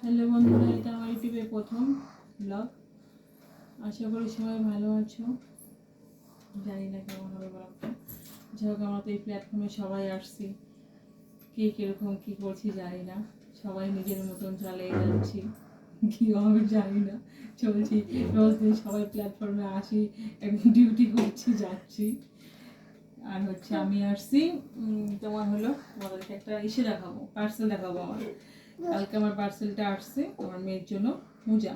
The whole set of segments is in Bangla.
হ্যালো বন্ধুরা, এটা আমার ইউটিউবে প্রথম ব্লগ। আশা করি সবাই ভালো আছো। জানি না কেমন হবে ব্লগটা। যাই হোক, আমরা তো এই প্ল্যাটফর্মে সবাই আসছি, কে কীরকম কী করছি জানি না। সবাই নিজের মতন চালিয়ে যাচ্ছি, কী হবে জানি না, চলছি। রোজ দিন সবাই প্ল্যাটফর্মে আসি, একদম ডিউটি করছি, যাচ্ছি। আর হচ্ছে আমি আসছি তোমার হলো তোমাদেরকে একটা ইসে দেখাবো, পার্সেল দেখাবো। কালকে আমার পার্সেলটা আসছে আমার মেয়ের জন্য। মোজা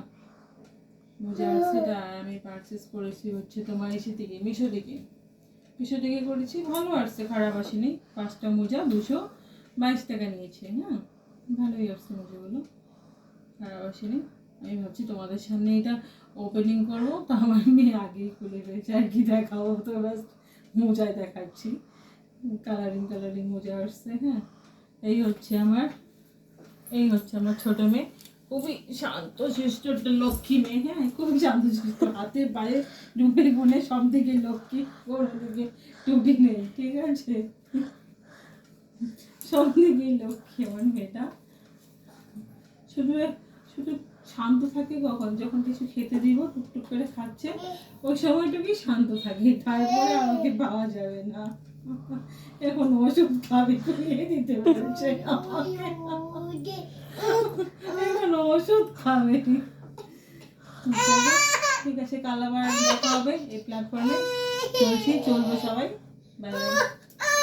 আসছে, এটা আমি পারচেস করেছি হচ্ছে তোমার ইসে থেকে, মিশো থেকে করেছি। ভালো আসছে, খারাপ আসেনি। 5টা মোজা 222 টাকা নিয়েছে। হ্যাঁ, ভালোই আসছে মোজাগুলো, খারাপ আসেনি। আমি ভাবছি তোমাদের সামনে এটা ওপেনিং করবো, তো আমার মেয়ে আগেই খুলে ফেলেছে আর কি দেখাবো, তো ব্যাস্ট মোজায় দেখাচ্ছি। কালারিং মোজা আসছে। হ্যাঁ, এই হচ্ছে আমার ছোট মেয়ে, খুবই শান্ত শিষ্ট একটা লক্ষ্মী মেয়ে। হ্যাঁ, খুবই শান্ত শিষ্ট, হাতে পায়ে ডুবে গুনে সব থেকে লক্ষ্মী, কোনো দিকে টুটি নেই, ঠিক আছে? সব দিকেই লক্ষ্মী আমার মেয়েটা। শুধু শুধু শান্ত থাকে কখন, যখন কিছু খেতে দিব, টুকটুক করে খাচ্ছে, ওই সময়টুকুই শান্ত থাকে, তারপরে আমাকে পাওয়া যাবে না। এখন ওষুধ খাবে, খুঁড়িয়ে দিতে বলছে আমাকে, এখন ওষুধ খাবে। ঠিক আছে, কাল আবার দেখা হবে এই প্ল্যাটফর্মে। চলবো সবাই। Bye bye.